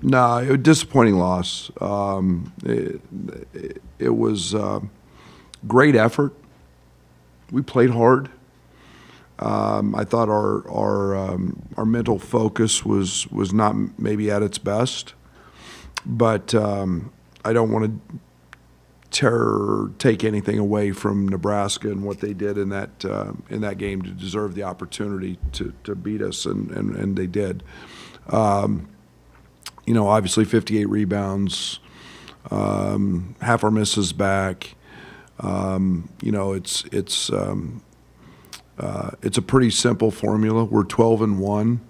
No, it was a disappointing loss. It was great effort. We played hard. I thought our mental focus was not maybe at its best, but I don't want to take anything away from Nebraska and what they did in that game to deserve the opportunity to beat us, and they did. Obviously 58 rebounds, half our misses back. It's a pretty simple formula. We're 12-1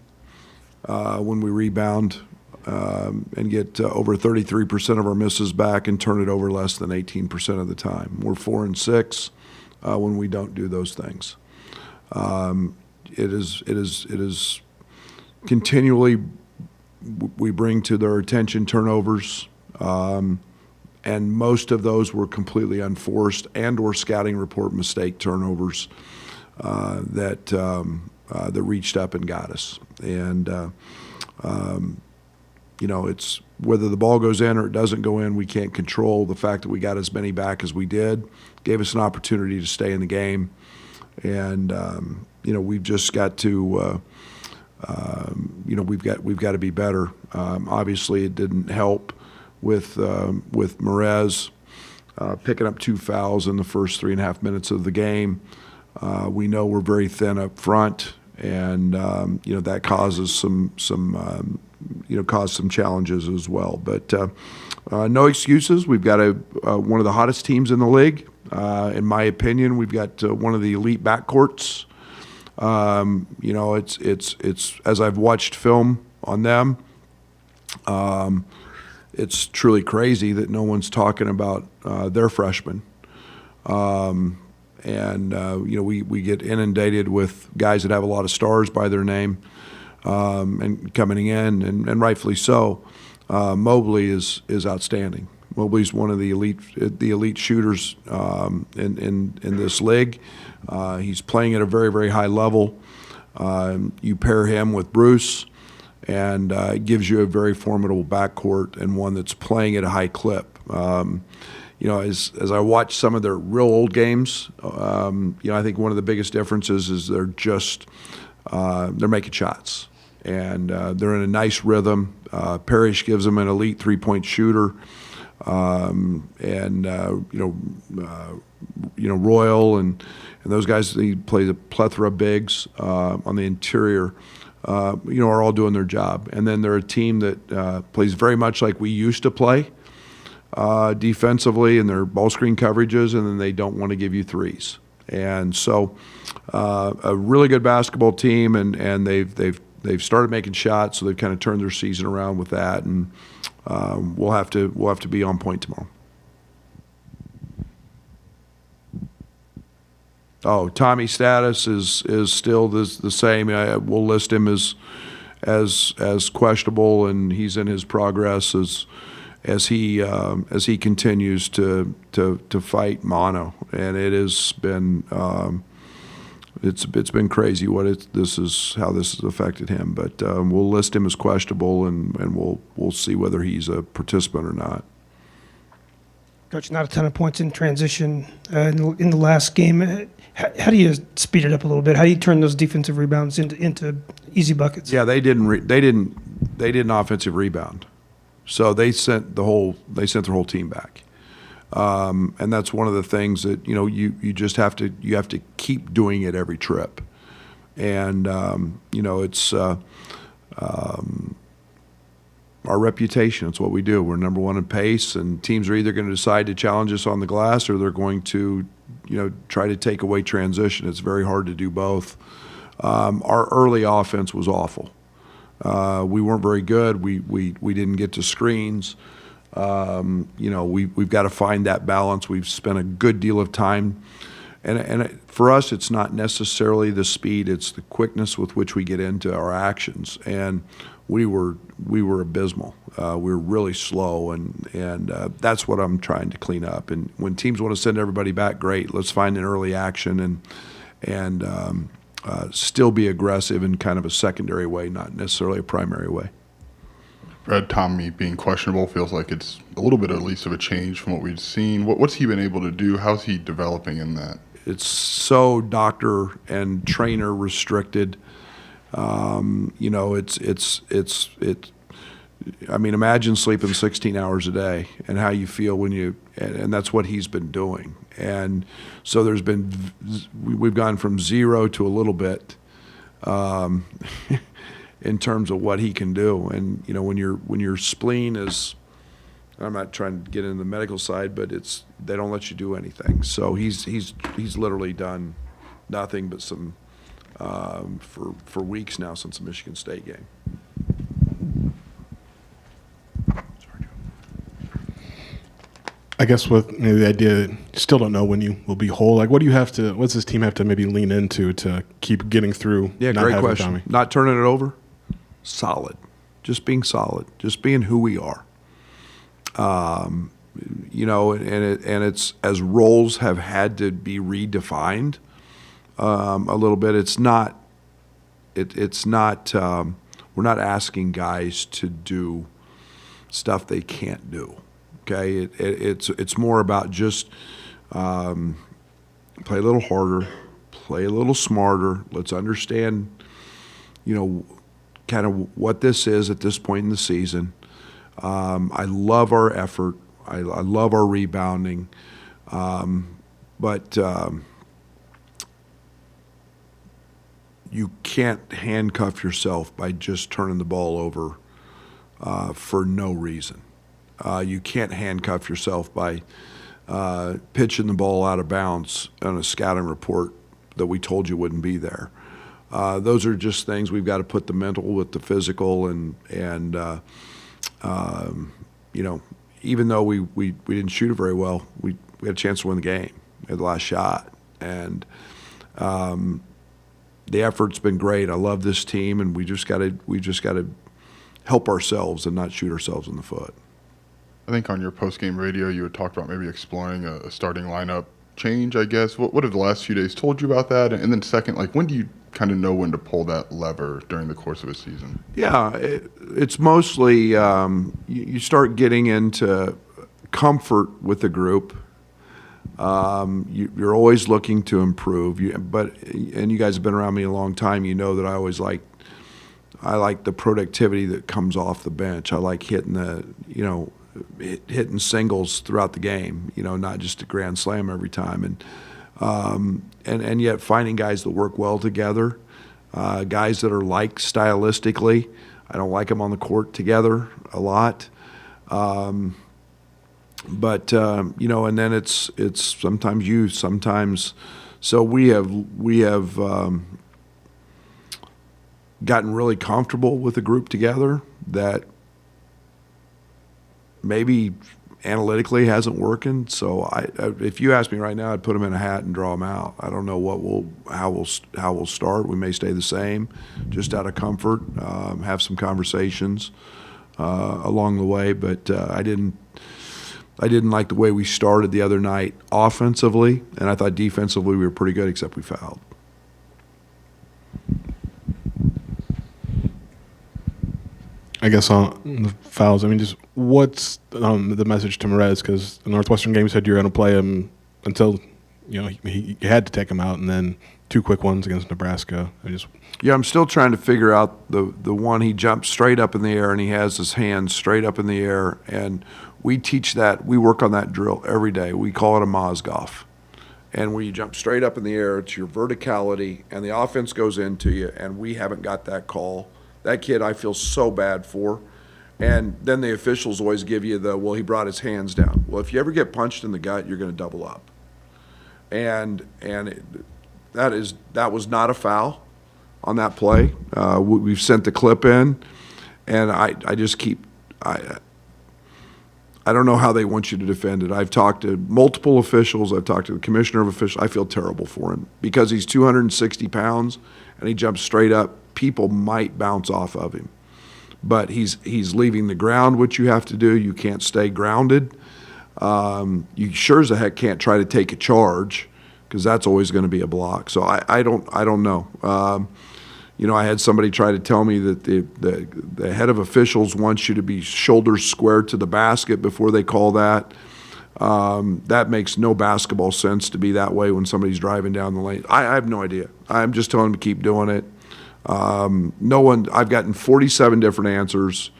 when we rebound and get over 33% of our misses back and turn it over less than 18% of the time. We're 4-6 when we don't do those things. It is continually we bring to their attention turnovers, and most of those were completely unforced and/or scouting report mistake turnovers that reached up and got us. And it's whether the ball goes in or it doesn't go in, we can't control. The fact that we got as many back as we did gave us an opportunity to stay in the game, and we've just got to. We've got to be better. Obviously, it didn't help with Merez picking up 2 fouls in the first 3.5 minutes of the game. We know we're very thin up front, and that causes some challenges as well. But no excuses. We've got one of the hottest teams in the league. In my opinion, we've got one of the elite backcourts. It's as I've watched film on them, it's truly crazy that no one's talking about their freshmen. We get inundated with guys that have a lot of stars by their name and coming in, and rightfully so. Mobley is outstanding. Mobley's one of the elite shooters in this league. He's playing at a very, very high level. You pair him with Bruce, and it gives you a very formidable backcourt and one that's playing at a high clip. As I watch some of their real old games, I think one of the biggest differences is they're making shots, and they're in a nice rhythm. Parrish gives them an elite three-point shooter. Royal and those guys, he plays a plethora of bigs on the interior, are all doing their job. And then they're a team that plays very much like we used to play defensively in their ball screen coverages, and then they don't want to give you threes. And so a really good basketball team, and they've started making shots, so they've kind of turned their season around with that, and we'll have to be on point tomorrow. Oh, Tommy's status is still the same. We'll list him as questionable, and he's in his progress as he continues to fight mono, and it has been it's been crazy how this has affected him. But we'll list him as questionable, and we'll see whether he's a participant or not. Coach, not a ton of points in transition in the last game. How do you speed it up a little bit? How do you turn those defensive rebounds into easy buckets? Yeah, they didn't offensive rebound, so they sent their whole team back, and that's one of the things that you just have to keep doing it every trip, and it's our reputation. It's what we do. We're number one in pace, and teams are either going to decide to challenge us on the glass, or they're going to try to take away transition. It's very hard to do both. Our early offense was awful. We weren't very good. We didn't get to screens. We've got to find that balance. We've spent a good deal of time, and for us, it's not necessarily the speed; it's the quickness with which we get into our actions. And we were abysmal. We were really slow, and that's what I'm trying to clean up. And when teams want to send everybody back, great. Let's find an early action and still be aggressive in kind of a secondary way, not necessarily a primary way. Brad, Tommy being questionable feels like it's a little bit at least of a change from what we've seen. What's he been able to do? How's he developing in that? It's so doctor and trainer restricted. I mean, imagine sleeping 16 hours a day and how you feel when and that's what he's been doing. And so we've gone from zero to a little bit, in terms of what he can do. And, when your spleen is, I'm not trying to get into the medical side, but they don't let you do anything. So he's literally done nothing but some, for weeks now since the Michigan State game. I guess with maybe the idea that you still don't know when you will be whole, like what's this team have to maybe lean into to keep getting through? Yeah, not great having question. Tommy? Not turning it over? Solid. Just being solid. Just being who we are. And it's as roles have had to be redefined a little bit. It's not. We're not asking guys to do stuff they can't do. Okay, it's more about just play a little harder, play a little smarter. Let's understand, kind of what this is at this point in the season. I love our effort. I love our rebounding, but you can't handcuff yourself by just turning the ball over for no reason. You can't handcuff yourself by pitching the ball out of bounds on a scouting report that we told you wouldn't be there. Those are just things we've got to put the mental with the physical, and even though we didn't shoot it very well, we had a chance to win the game at the last shot, and the effort's been great. I love this team, and we just got to help ourselves and not shoot ourselves in the foot. I think on your post-game radio, you had talked about maybe exploring a starting lineup change, I guess. What have the last few days told you about that? And then second, when do you kind of know when to pull that lever during the course of a season? Yeah, it's mostly you start getting into comfort with the group. You're always looking to improve. And you guys have been around me a long time. You know that I always like the productivity that comes off the bench. I like hitting hitting singles throughout the game, not just a grand slam every time. And yet finding guys that work well together, guys that are like stylistically. I don't like them on the court together a lot. And then it's sometimes youth, sometimes. So we have gotten really comfortable with the group together that maybe analytically hasn't working. So if you ask me right now, I'd put them in a hat and draw them out. I don't know how we'll start. We may stay the same, just out of comfort, have some conversations along the way. But I didn't like the way we started the other night offensively, and I thought defensively we were pretty good, except we fouled. I guess on the fouls, just what's the message to Merez? Because the Northwestern game said you're going to play him until he had to take him out, and then 2 quick ones against Nebraska. I'm still trying to figure out the one he jumped straight up in the air and he has his hands straight up in the air, and we teach that. We work on that drill every day. We call it a Mozgov. And where you jump straight up in the air, it's your verticality, and the offense goes into you, and we haven't got that call. That kid I feel so bad for. And then the officials always give you he brought his hands down. Well, if you ever get punched in the gut, you're going to double up. And that was not a foul on that play. We've sent the clip in, and I just keep I don't know how they want you to defend it. I've talked to multiple officials. I've talked to the commissioner of officials. I feel terrible for him because he's 260 pounds and he jumps straight up. People might bounce off of him, but he's leaving the ground, which you have to do. You can't stay grounded. You sure as the heck can't try to take a charge because that's always going to be a block. So I don't know. I had somebody try to tell me that the head of officials wants you to be shoulders square to the basket before they call that. That makes no basketball sense to be that way when somebody's driving down the lane. I have no idea. I'm just telling them to keep doing it. I've gotten 47 different answers.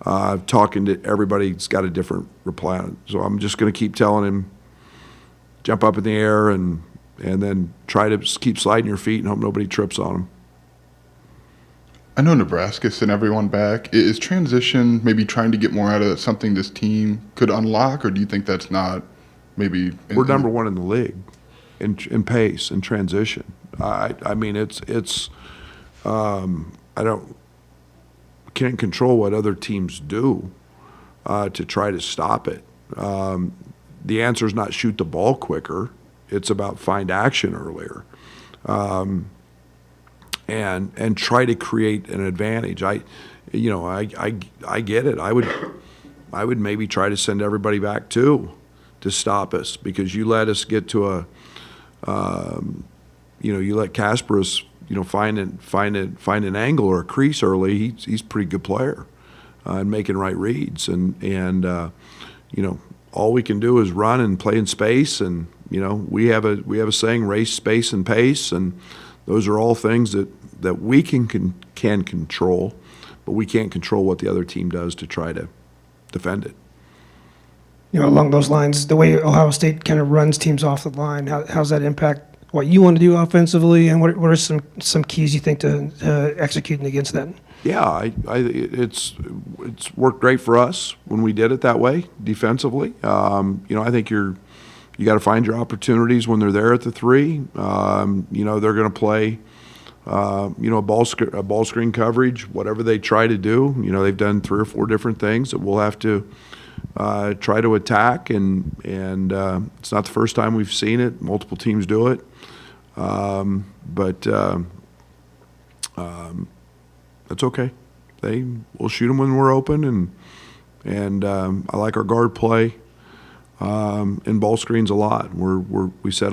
Talking to everybody's got a different reply. So I'm just going to keep telling him, jump up in the air and then try to just keep sliding your feet and hope nobody trips on them. I know Nebraska sent everyone back. Is transition maybe trying to get more out of that something this team could unlock, or do you think that's not maybe? We're number one in the league in pace and transition. I mean, can't control what other teams do to try to stop it. The answer is not shoot the ball quicker. It's about find action earlier. And try to create an advantage. I get it. I would maybe try to send everybody back too, to stop us, because you let us get to you let Kasparis, find an angle or a crease early. He's a pretty good player, and making right reads, and all we can do is run and play in space, and we have a saying, race, space, and pace, and those are all things that we can control, but we can't control what the other team does to try to defend it. Along those lines, the way Ohio State kind of runs teams off the line, how's that impact what you want to do offensively, and what are some keys you think to executing against that? Yeah, it's worked great for us when we did it that way defensively. I think you got to find your opportunities when they're there at the three. They're going to play, a ball screen coverage, whatever they try to do. They've done 3 or 4 different things that we'll have to try to attack, and it's not the first time we've seen it. Multiple teams do it, but that's okay. We'll shoot them when we're open, and I like our guard play. In ball screens a lot. We set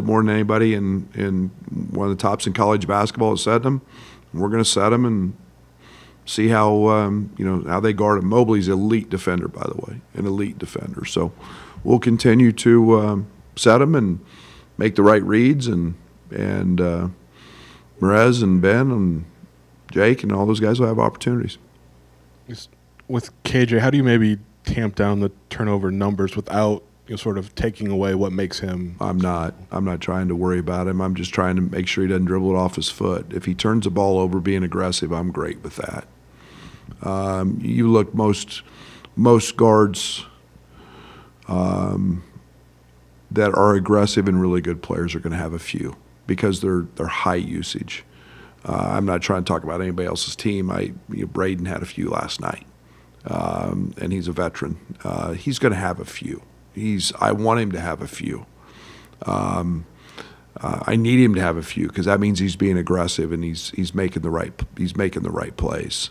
more than anybody in one of the tops in college basketball at setting them. We're going to set them and see how how they guard them. Mobley's an elite defender, by the way, an elite defender. So we'll continue to set them and make the right reads, and Merez and Ben and Jake and all those guys will have opportunities. With KJ, how do you maybe tamp down the turnover numbers without sort of taking away what makes him? I'm not trying to worry about him. I'm just trying to make sure he doesn't dribble it off his foot. If he turns the ball over being aggressive, I'm great with that. You look most guards that are aggressive and really good players are going to have a few, because they're high usage. I'm not trying to talk about anybody else's team. Braden had a few last night. And he's a veteran. He's going to have a few. I want him to have a few. I need him to have a few, because that means he's being aggressive and he's making the right plays.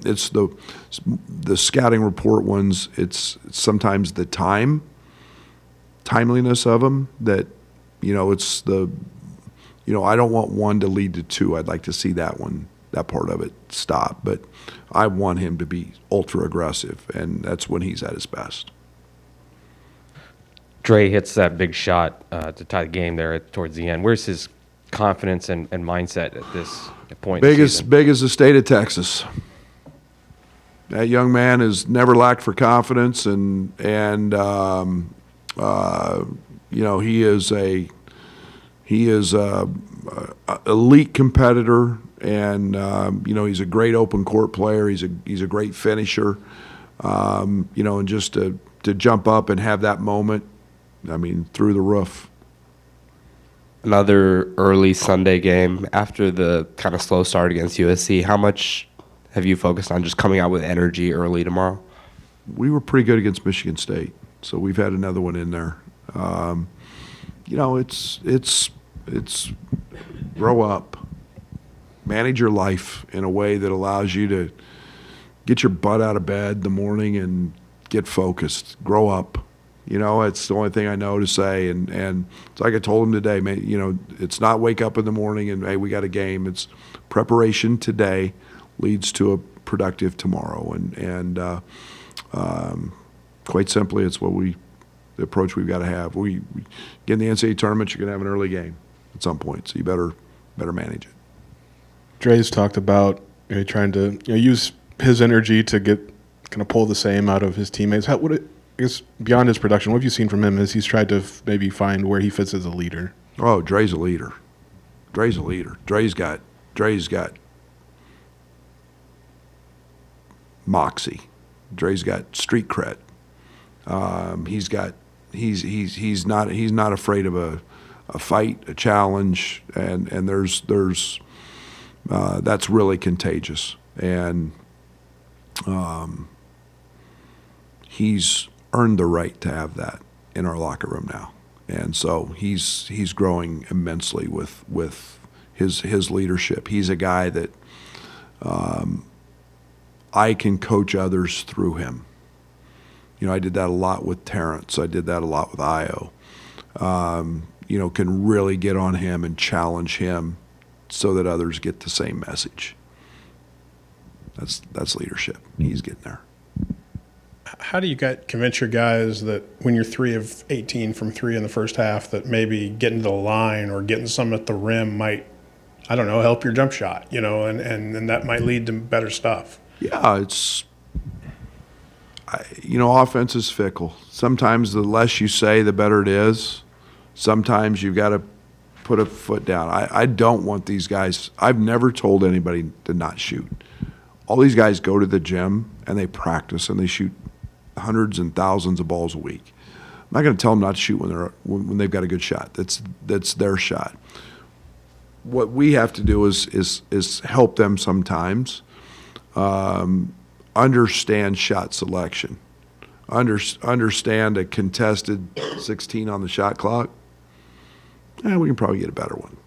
It's the scouting report ones. It's sometimes the timeliness of them that it's the I don't want one to lead to two. I'd like to see that part of it stop, but I want him to be ultra aggressive, and that's when he's at his best. Dre hits that big shot to tie the game there towards the end. Where's his confidence and mindset at this point? Big as the state of Texas. That young man has never lacked for confidence, and he is a elite competitor. And he's a great open court player. He's a great finisher. And just to jump up and have that moment, through the roof. Another early Sunday game after the kind of slow start against USC. How much have you focused on just coming out with energy early tomorrow? We were pretty good against Michigan State, so we've had another one in there. It's grow up. Manage your life in a way that allows you to get your butt out of bed in the morning and get focused. Grow up. You know, it's the only thing I know to say. And it's like I told him today, man, you know, it's not wake up in the morning and, hey, we got a game. It's preparation today leads to a productive tomorrow. Quite simply, it's the approach we've got to have. We get in the NCAA tournament, you're going to have an early game at some point, so you better manage it. Dre's talked about trying to use his energy to get kind of pull the same out of his teammates. I guess beyond his production, what have you seen from him as he's tried to maybe find where he fits as a leader? Oh, Dre's a leader. Dre's got moxie. Dre's got street cred. He's not afraid of a fight, a challenge, and there's that's really contagious. And he's earned the right to have that in our locker room now. And so he's growing immensely with his leadership. He's a guy that I can coach others through him. You know, I did that a lot with Terrence. I did that a lot with Io. You know, can really get on him and challenge him so that others get the same message. That's leadership. He's getting there. How do you convince your guys that when you're 3 of 18 from 3 in the first half, that maybe getting to the line or getting some at the rim might, I don't know, help your jump shot, you know, and that might lead to better stuff? Yeah, you know, offense is fickle. Sometimes the less you say, the better it is. Sometimes you've got to put a foot down. I don't want these guys. I've never told anybody to not shoot. All these guys go to the gym and they practice and they shoot hundreds and thousands of balls a week. I'm not going to tell them not to shoot when they've got a good shot. That's their shot. What we have to do is help them sometimes understand shot selection, understand a contested 16 on the shot clock. We can probably get a better one,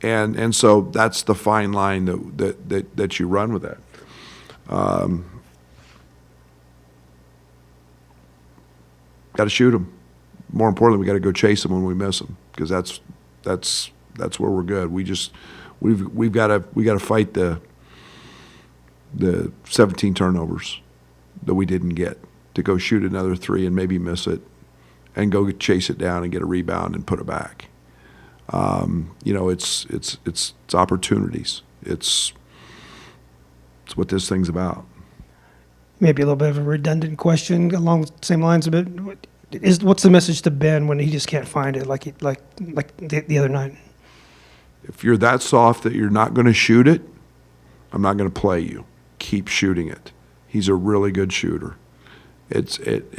and so that's the fine line that you run with that. Got to shoot them. More importantly, we got to go chase them when we miss them, because that's where we're good. We've got to fight the 17 turnovers that we didn't get, to go shoot another 3 and maybe miss it, and go chase it down and get a rebound and put it back. You know, it's opportunities. It's what this thing's about. Maybe a little bit of a redundant question along the same lines a bit. What's the message to Ben when he just can't find it, like the other night? If you're that soft that you're not going to shoot it, I'm not going to play you. Keep shooting it. He's a really good shooter.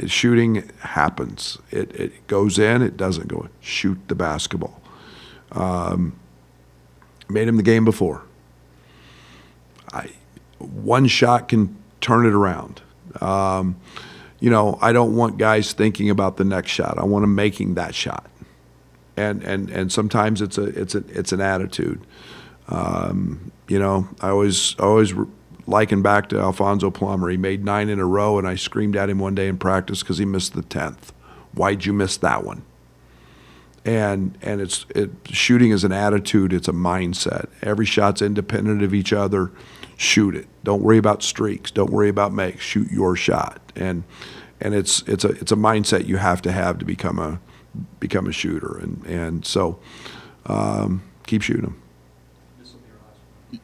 Shooting happens. It goes in, it doesn't go in. Shoot the basketball. Made him the game before. One shot can turn it around. You know, I don't want guys thinking about the next shot. I want them making that shot. And sometimes it's an attitude. You know, I always liken back to Alfonso Plummer. He made 9 in a row, and I screamed at him one day in practice because he missed the 10th. Why'd you miss that one? And shooting is an attitude. It's a mindset. Every shot's independent of each other. Shoot it. Don't worry about streaks. Don't worry about makes. Shoot your shot. And it's a mindset you have to become a shooter. And so keep shooting them.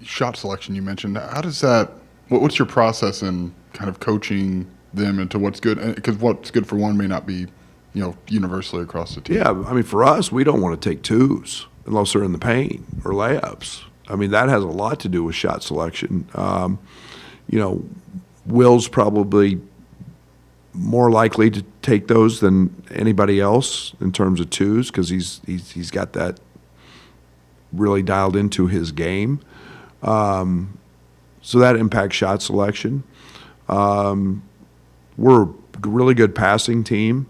Shot selection you mentioned. How does that? What's your process in kind of coaching them into what's good? Because what's good for one may not be, you know, universally across the team. Yeah, I mean, for us, we don't want to take 2s unless they're in the paint, or layups. I mean, that has a lot to do with shot selection. You know, Will's probably more likely to take those than anybody else in terms of 2s, because he's got that really dialed into his game. So that impacts shot selection. We're a really good passing team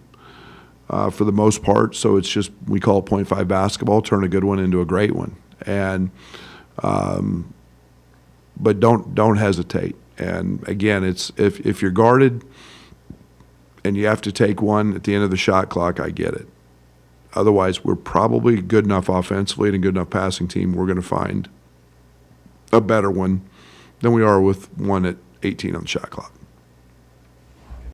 for the most part, so it's just, we call it .5 basketball, turn a good one into a great one. And but don't hesitate. And again, it's if you're guarded and you have to take one at the end of the shot clock, I get it. Otherwise, we're probably good enough offensively and a good enough passing team. We're going to find a better one than we are with one at 18 on the shot clock.